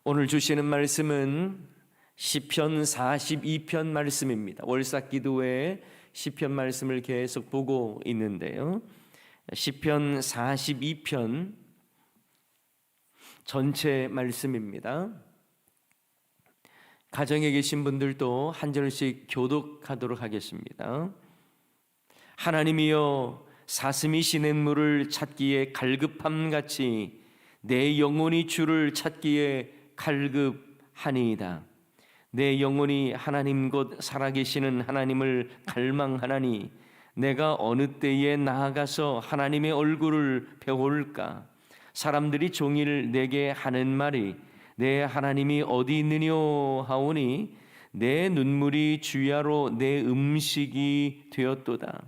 오늘 주시는 말씀은 시편 42편 말씀입니다. 월삭기도회 시편 말씀을 계속 보고 있는데요. 시편 42편 전체 말씀입니다. 가정에 계신 분들도 한 절씩 교독하도록 하겠습니다. 하나님이여, 사슴이 시냇물을 찾기에 갈급함같이 내 영혼이 주를 찾기에 갈급하니이다. 내 영혼이 하나님 곧 살아계시는 하나님을 갈망하나니 내가 어느 때에 나아가서 하나님의 얼굴을 배울까? 사람들이 종일 내게 하는 말이 내 하나님이 어디 있느뇨 하오니 내 눈물이 주야로 내 음식이 되었도다.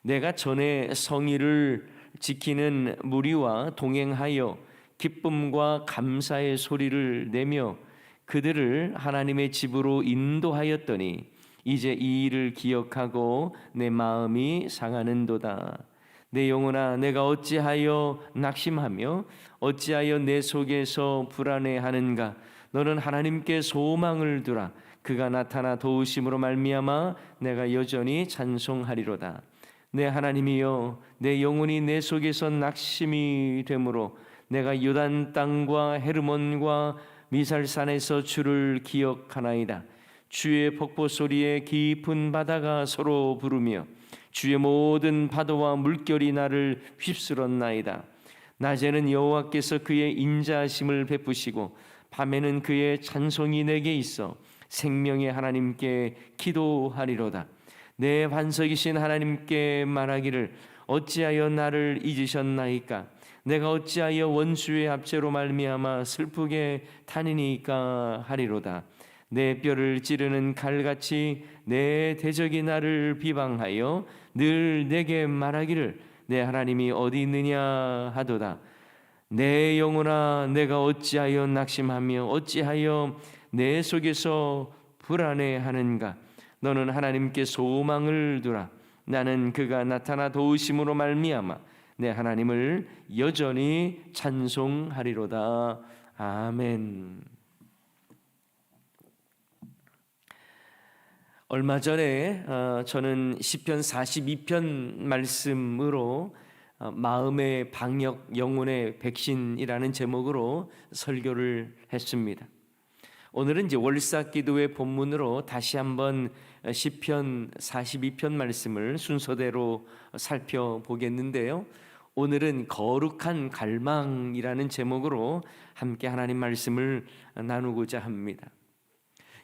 내가 전에 성의를 지키는 무리와 동행하여 기쁨과 감사의 소리를 내며 그들을 하나님의 집으로 인도하였더니 이제 이 일을 기억하고 내 마음이 상하는도다. 내 영혼아, 내가 어찌하여 낙심하며 어찌하여 내 속에서 불안해하는가? 너는 하나님께 소망을 두라. 그가 나타나 도우심으로 말미암아 내가 여전히 찬송하리로다. 내 하나님이여, 내 영혼이 내 속에서 낙심이 되므로 내가 요단 땅과 헤르몬과 미살산에서 주를 기억하나이다. 주의 폭포 소리에 깊은 바다가 서로 부르며 주의 모든 파도와 물결이 나를 휩쓸었나이다. 낮에는 여호와께서 그의 인자하심을 베푸시고 밤에는 그의 찬송이 내게 있어 생명의 하나님께 기도하리로다. 내 반석이신 하나님께 말하기를 어찌하여 나를 잊으셨나이까? 내가 어찌하여 원수의 압제로 말미암아 슬프게 타니니까 하리로다. 내 뼈를 찌르는 칼같이 내 대적이 나를 비방하여 늘 내게 말하기를 내 하나님이 어디 있느냐 하도다. 내 영혼아, 내가 어찌하여 낙심하며 어찌하여 내 속에서 불안해하는가? 너는 하나님께 소망을 두라. 나는 그가 나타나 도우심으로 말미암아 내 하나님을 여전히 찬송하리로다. 아멘. 얼마 전에 저는 시편 42편 말씀으로 마음의 방역, 영혼의 백신이라는 제목으로 설교를 했습니다. 오늘은 이제 월삭기도의 본문으로 다시 한번 시편 42편 말씀을 순서대로 살펴보겠는데요. 오늘은 거룩한 갈망이라는 제목으로 함께 하나님 말씀을 나누고자 합니다.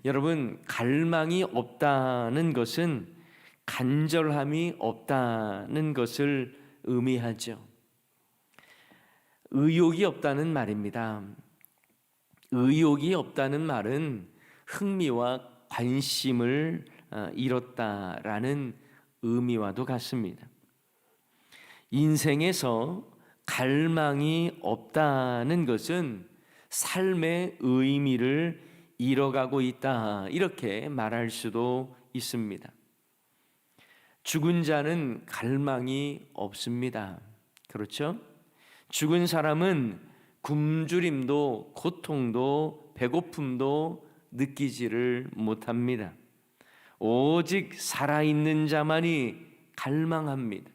여러분, 갈망이 없다는 것은 간절함이 없다는 것을 의미하죠. 의욕이 없다는 말입니다. 의욕이 없다는 말은 흥미와 관심을 잃었다라는 의미와도 같습니다. 인생에서 갈망이 없다는 것은 삶의 의미를 잃어가고 있다, 이렇게 말할 수도 있습니다. 죽은 자는 갈망이 없습니다. 그렇죠? 죽은 사람은 굶주림도 고통도 배고픔도 느끼지를 못합니다. 오직 살아있는 자만이 갈망합니다.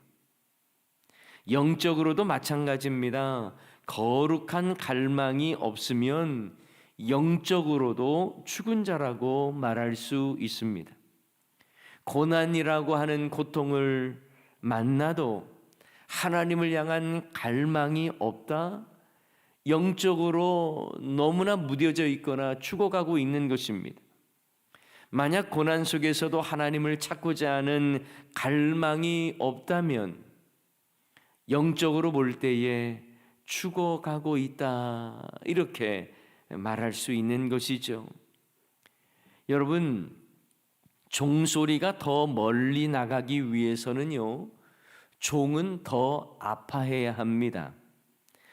영적으로도 마찬가지입니다. 거룩한 갈망이 없으면 영적으로도 죽은 자라고 말할 수 있습니다. 고난이라고 하는 고통을 만나도 하나님을 향한 갈망이 없다? 영적으로 너무나 무뎌져 있거나 죽어가고 있는 것입니다. 만약 고난 속에서도 하나님을 찾고자 하는 갈망이 없다면 영적으로 볼 때에 죽어가고 있다, 이렇게 말할 수 있는 것이죠. 여러분, 종소리가 더 멀리 나가기 위해서는요, 종은 더 아파해야 합니다.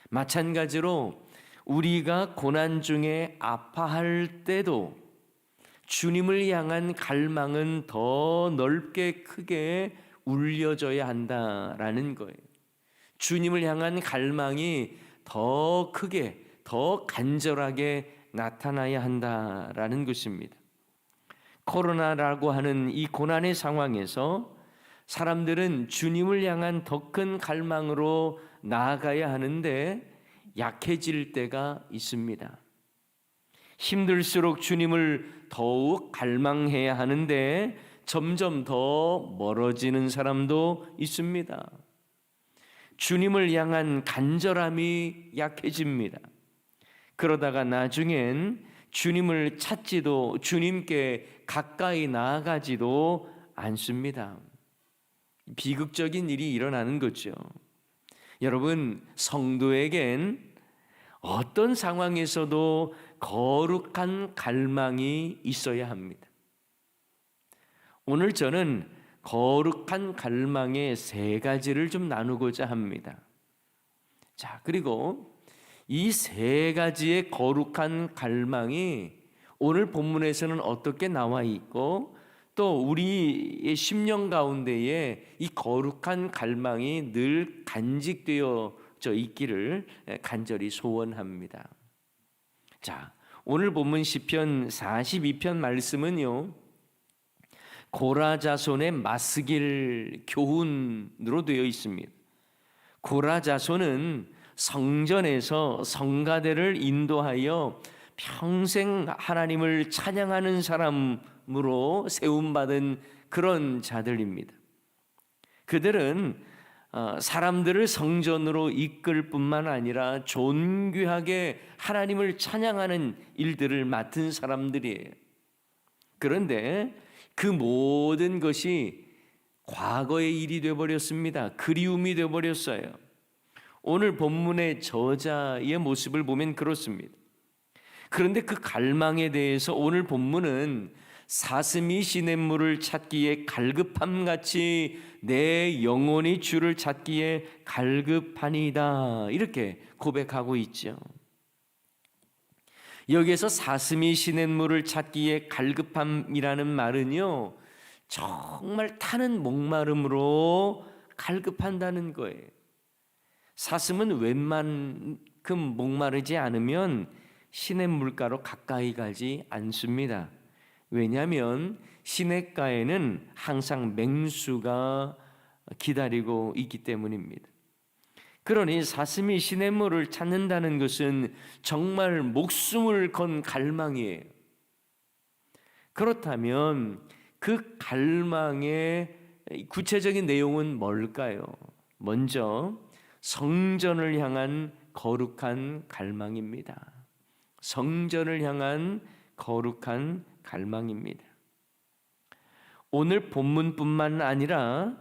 마찬가지로 우리가 고난 중에 아파할 때도 주님을 향한 갈망은 더 넓게 크게 울려져야 한다라는 거예요. 주님을 향한 갈망이 더 크게, 더 간절하게 나타나야 한다라는 것입니다. 코로나라고 하는 이 고난의 상황에서 사람들은 주님을 향한 더 큰 갈망으로 나아가야 하는데 약해질 때가 있습니다. 힘들수록 주님을 더욱 갈망해야 하는데 점점 더 멀어지는 사람도 있습니다. 주님을 향한 간절함이 약해집니다. 그러다가 나중엔 주님을 찾지도 주님께 가까이 나아가지도 않습니다. 비극적인 일이 일어나는 거죠. 여러분, 성도에겐 어떤 상황에서도 거룩한 갈망이 있어야 합니다. 오늘 저는 거룩한 갈망의 세 가지를 좀 나누고자 합니다. 자, 그리고 이 세 가지의 거룩한 갈망이 오늘 본문에서는 어떻게 나와 있고 또 우리의 심령 가운데에 이 거룩한 갈망이 늘 간직되어져 있기를 간절히 소원합니다. 자, 오늘 본문 시편 42편 말씀은요, 고라 자손의 맞쓰길 교훈으로 되어 있습니다. 고라 자손은 성전에서 성가대를 인도하여 평생 하나님을 찬양하는 사람으로 세움받은 그런 자들입니다. 그들은 사람들을 성전으로 이끌 뿐만 아니라 존귀하게 하나님을 찬양하는 일들을 맡은 사람들이에요. 그런데 그 모든 것이 과거의 일이 되어버렸습니다. 그리움이 되어버렸어요. 오늘 본문의 저자의 모습을 보면 그렇습니다. 그런데 그 갈망에 대해서 오늘 본문은 사슴이 시냇물을 찾기에 갈급함같이 내 영혼이 주를 찾기에 갈급하니이다, 이렇게 고백하고 있죠. 여기에서 사슴이 시냇물을 찾기에 갈급함이라는 말은요, 정말 타는 목마름으로 갈급한다는 거예요. 사슴은 웬만큼 목마르지 않으면 시냇물가로 가까이 가지 않습니다. 왜냐하면 시냇가에는 항상 맹수가 기다리고 있기 때문입니다. 그러니 사슴이 시냇물을 찾는다는 것은 정말 목숨을 건 갈망이에요. 그렇다면 그 갈망의 구체적인 내용은 뭘까요? 먼저 성전을 향한 거룩한 갈망입니다. 성전을 향한 거룩한 갈망입니다. 오늘 본문뿐만 아니라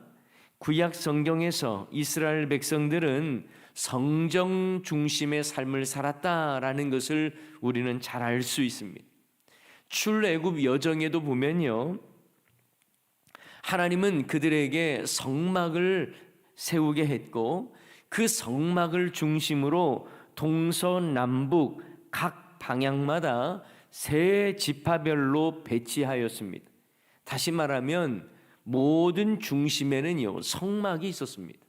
구약 성경에서 이스라엘 백성들은 성전 중심의 삶을 살았다라는 것을 우리는 잘 알 수 있습니다. 출애굽 여정에도 보면요, 하나님은 그들에게 성막을 세우게 했고 그 성막을 중심으로 동서남북 각 방향마다 세 지파별로 배치하였습니다. 다시 말하면 모든 중심에는요, 성막이 있었습니다.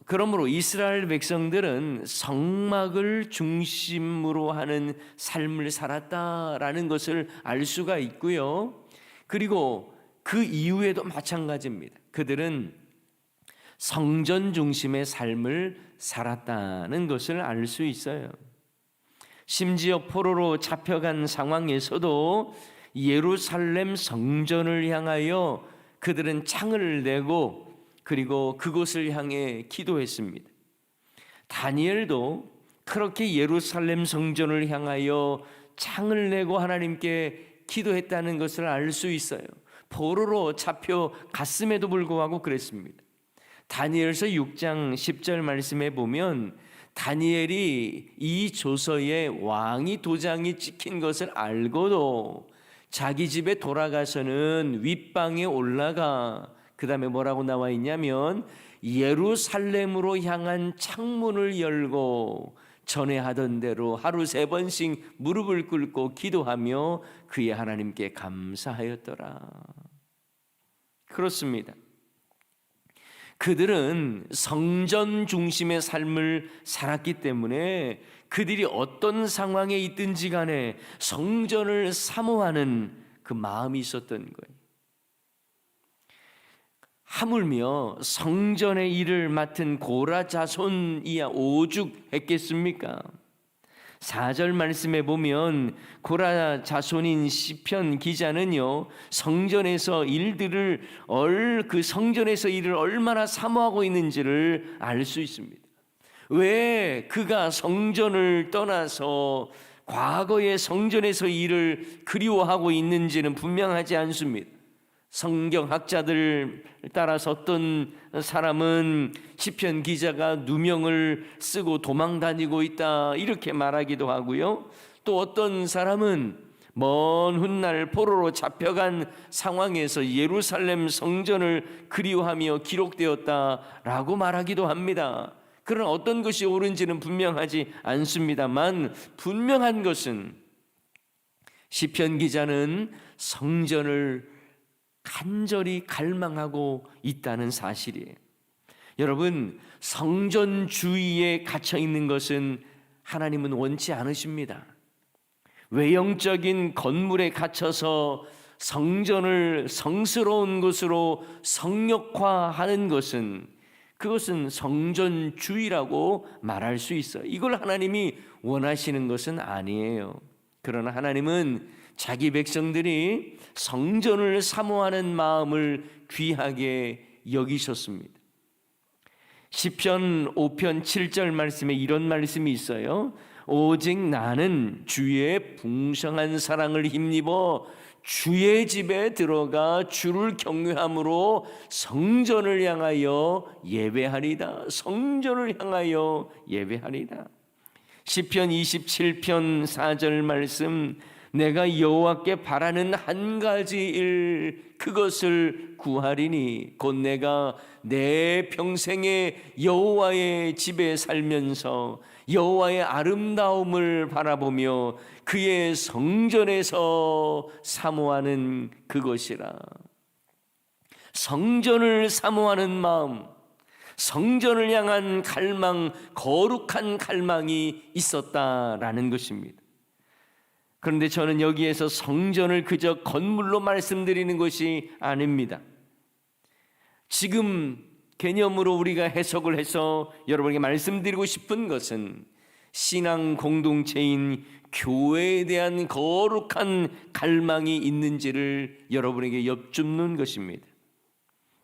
그러므로 이스라엘 백성들은 성막을 중심으로 하는 삶을 살았다라는 것을 알 수가 있고요. 그리고 그 이후에도 마찬가지입니다. 그들은 성전 중심의 삶을 살았다는 것을 알 수 있어요. 심지어 포로로 잡혀간 상황에서도 예루살렘 성전을 향하여 그들은 창을 내고 그리고 그곳을 향해 기도했습니다. 다니엘도 그렇게 예루살렘 성전을 향하여 창을 내고 하나님께 기도했다는 것을 알 수 있어요. 포로로 잡혀갔음에도 불구하고 그랬습니다. 다니엘서 6장 10절 말씀에 보면 다니엘이 이 조서에 왕이 도장이 찍힌 것을 알고도 자기 집에 돌아가서는 윗방에 올라가 그 다음에 뭐라고 나와 있냐면 예루살렘으로 향한 창문을 열고 전에 하던 대로 하루 3번씩 무릎을 꿇고 기도하며 그의 하나님께 감사하였더라. 그렇습니다. 그들은 성전 중심의 삶을 살았기 때문에 그들이 어떤 상황에 있든지 간에 성전을 사모하는 그 마음이 있었던 거예요. 하물며 성전의 일을 맡은 고라 자손이야 오죽했겠습니까? 4절 말씀에 보면 고라 자손인 시편 기자는요, 성전에서 그 성전에서 일을 얼마나 사모하고 있는지를 알 수 있습니다. 왜 그가 성전을 떠나서 과거의 성전에서 일을 그리워하고 있는지는 분명하지 않습니다. 성경학자들 따라서 어떤 사람은 시편 기자가 누명을 쓰고 도망 다니고 있다 이렇게 말하기도 하고요. 또 어떤 사람은 먼 훗날 포로로 잡혀간 상황에서 예루살렘 성전을 그리워하며 기록되었다라고 말하기도 합니다. 그러나 어떤 것이 옳은지는 분명하지 않습니다만 분명한 것은 시편 기자는 성전을 간절히 갈망하고 있다는 사실이에요. 여러분, 성전주의에 갇혀 있는 것은 하나님은 원치 않으십니다. 외형적인 건물에 갇혀서 성전을 성스러운 것으로 성역화하는 것은 그것은 성전주의라고 말할 수 있어요. 이걸 하나님이 원하시는 것은 아니에요. 그러나 하나님은 자기 백성들이 성전을 사모하는 마음을 귀하게 여기셨습니다. 시편 5편 7절 말씀에 이런 말씀이 있어요. 오직 나는 주의 풍성한 사랑을 힘입어 주의 집에 들어가 주를 경외함으로 성전을 향하여 예배하리다. 성전을 향하여 예배하리다. 시편 27편 4절 말씀, 내가 여호와께 바라는 한 가지 일 그것을 구하리니 곧 내가 내 평생에 여호와의 집에 살면서 여호와의 아름다움을 바라보며 그의 성전에서 사모하는 그것이라. 성전을 사모하는 마음, 성전을 향한 갈망, 거룩한 갈망이 있었다라는 것입니다. 그런데 저는 여기에서 성전을 그저 건물로 말씀드리는 것이 아닙니다. 지금 개념으로 우리가 해석을 해서 여러분에게 말씀드리고 싶은 것은 신앙 공동체인 교회에 대한 거룩한 갈망이 있는지를 여러분에게 여쭙는 것입니다.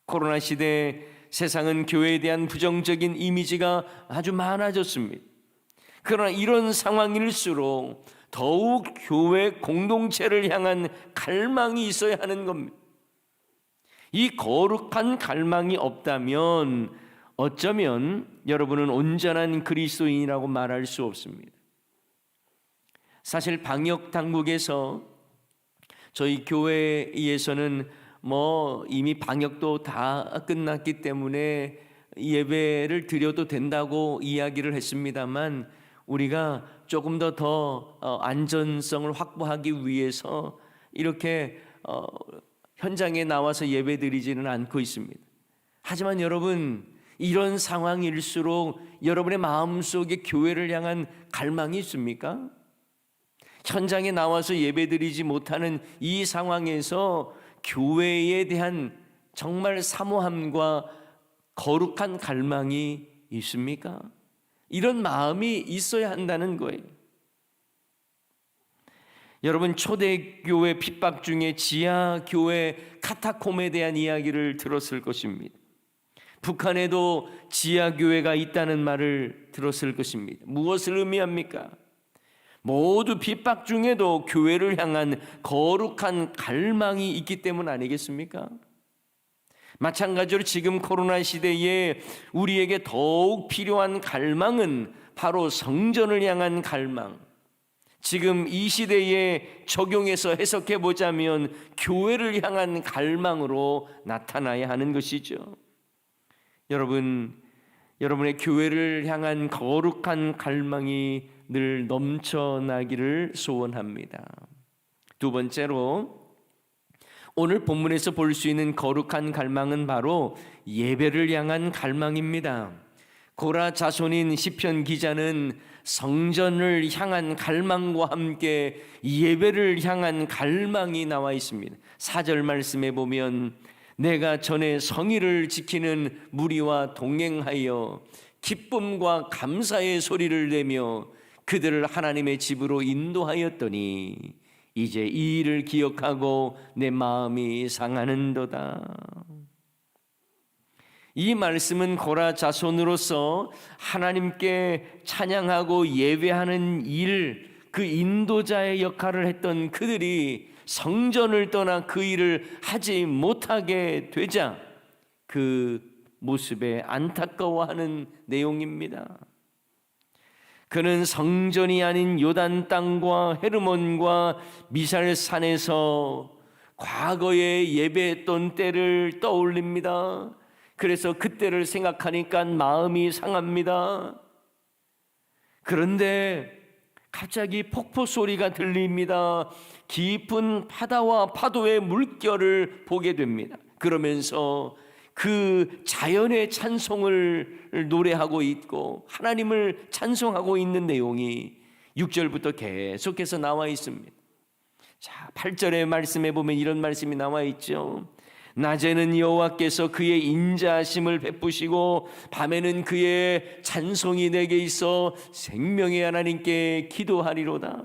코로나 시대에 세상은 교회에 대한 부정적인 이미지가 아주 많아졌습니다. 그러나 이런 상황일수록 더욱 교회 공동체를 향한 갈망이 있어야 하는 겁니다. 이 거룩한 갈망이 없다면 어쩌면 여러분은 온전한 그리스도인이라고 말할 수 없습니다. 사실 방역 당국에서 저희 교회에서는 이미 방역도 다 끝났기 때문에 예배를 드려도 된다고 이야기를 했습니다만 우리가 조금 더 안전성을 확보하기 위해서 이렇게 현장에 나와서 예배드리지는 않고 있습니다. 하지만 여러분, 이런 상황일수록 여러분의 마음속에 교회를 향한 갈망이 있습니까? 현장에 나와서 예배드리지 못하는 이 상황에서 교회에 대한 정말 사모함과 거룩한 갈망이 있습니까? 이런 마음이 있어야 한다는 거예요. 여러분, 초대교회 핍박 중에 지하교회 카타콤에 대한 이야기를 들었을 것입니다. 북한에도 지하교회가 있다는 말을 들었을 것입니다. 무엇을 의미합니까? 모두 핍박 중에도 교회를 향한 거룩한 갈망이 있기 때문 아니겠습니까? 마찬가지로 지금 코로나 시대에 우리에게 더욱 필요한 갈망은 바로 성전을 향한 갈망. 지금 이 시대에 적용해서 해석해 보자면 교회를 향한 갈망으로 나타나야 하는 것이죠. 여러분의 교회를 향한 거룩한 갈망이 늘 넘쳐나기를 소원합니다. 두 번째로, 오늘 본문에서 볼 수 있는 거룩한 갈망은 바로 예배를 향한 갈망입니다. 고라 자손인 시편 기자는 성전을 향한 갈망과 함께 예배를 향한 갈망이 나와 있습니다. 4절 말씀에 보면 내가 전에 성의를 지키는 무리와 동행하여 기쁨과 감사의 소리를 내며 그들을 하나님의 집으로 인도하였더니 이제 이 일을 기억하고 내 마음이 상하는도다. 이 말씀은 고라 자손으로서 하나님께 찬양하고 예배하는 일, 그 인도자의 역할을 했던 그들이 성전을 떠나 그 일을 하지 못하게 되자 그 모습에 안타까워하는 내용입니다. 그는 성전이 아닌 요단 땅과 헤르몬과 미살산에서 과거에 예배했던 때를 떠올립니다. 그래서 그때를 생각하니까 마음이 상합니다. 그런데 갑자기 폭포 소리가 들립니다. 깊은 바다와 파도의 물결을 보게 됩니다. 그러면서 그 자연의 찬송을 노래하고 있고 하나님을 찬송하고 있는 내용이 6절부터 계속해서 나와 있습니다. 자, 8절의 말씀에 보면 이런 말씀이 나와 있죠. 낮에는 여호와께서 그의 인자하심을 베푸시고 밤에는 그의 찬송이 내게 있어 생명의 하나님께 기도하리로다.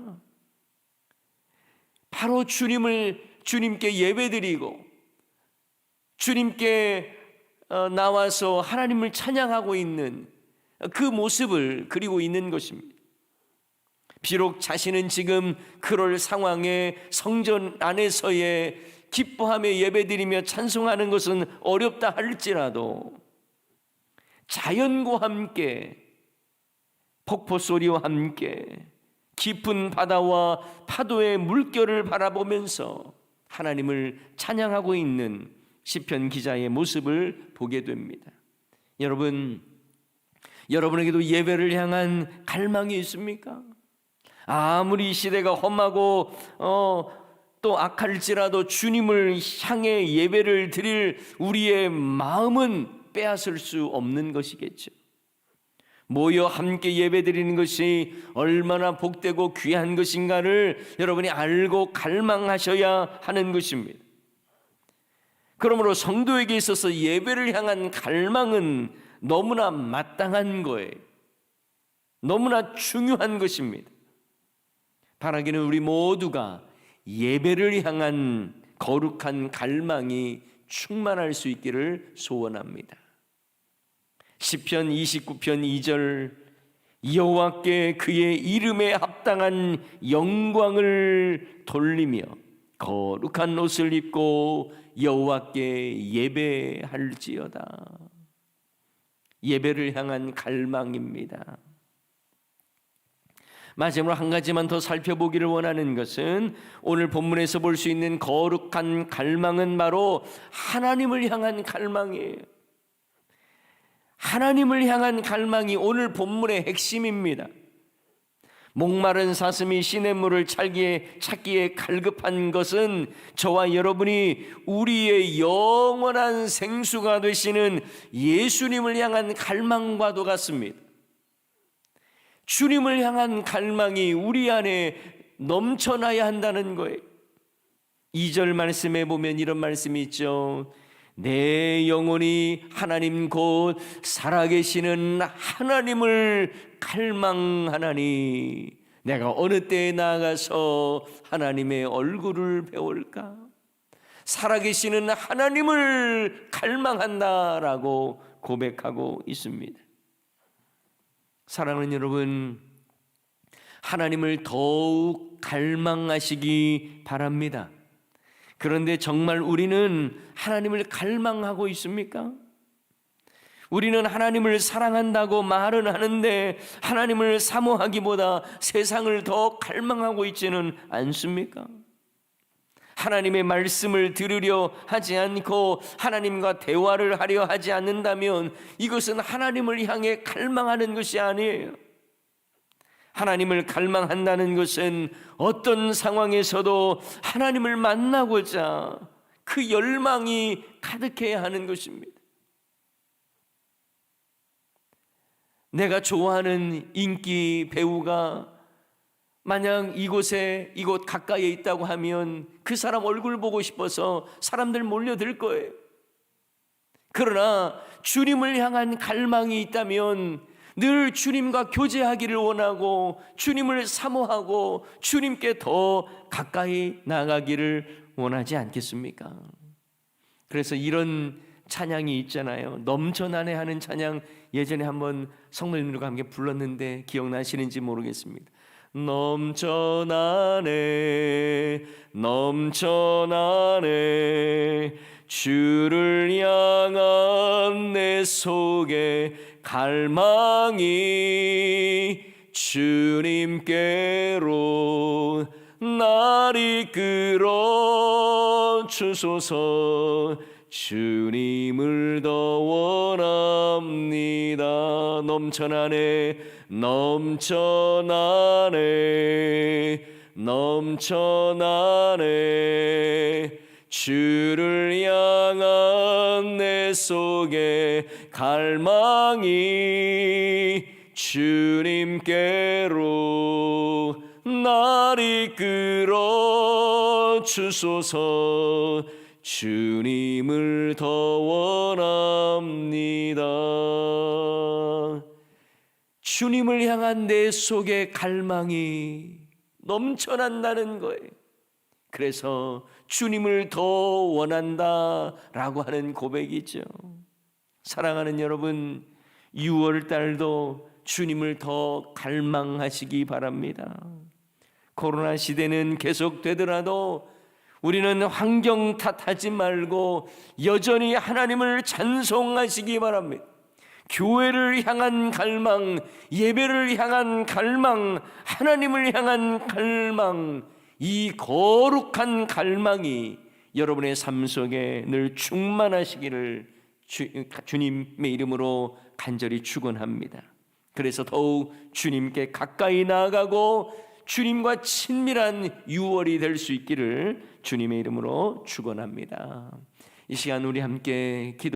바로 주님께 예배드리고 주님께 나와서 하나님을 찬양하고 있는 그 모습을 그리고 있는 것입니다. 비록 자신은 지금 그럴 상황에 성전 안에서의 기뻐하며 예배드리며 찬송하는 것은 어렵다 할지라도 자연과 함께 폭포 소리와 함께 깊은 바다와 파도의 물결을 바라보면서 하나님을 찬양하고 있는 시편 기자의 모습을 보게 됩니다. 여러분에게도 예배를 향한 갈망이 있습니까? 아무리 시대가 험하고 또 악할지라도 주님을 향해 예배를 드릴 우리의 마음은 빼앗을 수 없는 것이겠죠. 모여 함께 예배드리는 것이 얼마나 복되고 귀한 것인가를 여러분이 알고 갈망하셔야 하는 것입니다. 그러므로 성도에게 있어서 예배를 향한 갈망은 너무나 마땅한 거예요. 너무나 중요한 것입니다. 바라기는 우리 모두가 예배를 향한 거룩한 갈망이 충만할 수 있기를 소원합니다. 시편 29편 2절 여호와께 그의 이름에 합당한 영광을 돌리며 거룩한 옷을 입고 여호와께 예배할지어다. 예배를 향한 갈망입니다. 마지막으로 한 가지만 더 살펴보기를 원하는 것은 오늘 본문에서 볼 수 있는 거룩한 갈망은 바로 하나님을 향한 갈망이에요. 하나님을 향한 갈망이 오늘 본문의 핵심입니다. 목마른 사슴이 시냇물을 찾기에 갈급한 것은 저와 여러분이 우리의 영원한 생수가 되시는 예수님을 향한 갈망과도 같습니다. 주님을 향한 갈망이 우리 안에 넘쳐나야 한다는 거예요. 2절 말씀에 보면 이런 말씀이 있죠. 내 영혼이 하나님 곧 살아계시는 하나님을 갈망하나니 내가 어느 때에 나아가서 하나님의 얼굴을 배울까? 살아계시는 하나님을 갈망한다라고 고백하고 있습니다. 사랑하는 여러분, 하나님을 더욱 갈망하시기 바랍니다. 그런데 정말 우리는 하나님을 갈망하고 있습니까? 우리는 하나님을 사랑한다고 말은 하는데 하나님을 사모하기보다 세상을 더 갈망하고 있지는 않습니까? 하나님의 말씀을 들으려 하지 않고 하나님과 대화를 하려 하지 않는다면 이것은 하나님을 향해 갈망하는 것이 아니에요. 하나님을 갈망한다는 것은 어떤 상황에서도 하나님을 만나고자 그 열망이 가득해야 하는 것입니다. 내가 좋아하는 인기 배우가 만약 이곳 가까이에 있다고 하면 그 사람 얼굴 보고 싶어서 사람들 몰려들 거예요. 그러나 주님을 향한 갈망이 있다면 늘 주님과 교제하기를 원하고 주님을 사모하고 주님께 더 가까이 나가기를 원하지 않겠습니까? 그래서 이런 찬양이 있잖아요. 넘쳐나네 하는 찬양, 예전에 한번 성도님들과 함께 불렀는데 기억나시는지 모르겠습니다. 넘쳐나네 넘쳐나네 주를 향한 내 속에 갈망이 주님께로 날 이끌어 주소서 주님을 더 원합니다. 넘쳐나네 넘쳐나네 넘쳐나네 주를 향한 내 속에 갈망이 주님께로 날 이끌어 주소서 주님을 더 원합니다. 주님을 향한 내 속의 갈망이 넘쳐난다는 거예요. 그래서 주님을 더 원한다라고 하는 고백이죠. 사랑하는 여러분, 6월 달도 주님을 더 갈망하시기 바랍니다. 코로나 시대는 계속되더라도 우리는 환경 탓하지 말고 여전히 하나님을 찬송하시기 바랍니다. 교회를 향한 갈망, 예배를 향한 갈망, 하나님을 향한 갈망, 이 거룩한 갈망이 여러분의 삶 속에 늘 충만하시기를 주님의 이름으로 간절히 축원합니다. 그래서 더욱 주님께 가까이 나아가고 주님과 친밀한 6월이 될 수 있기를 주님의 이름으로 축원합니다. 이 시간 우리 함께 기도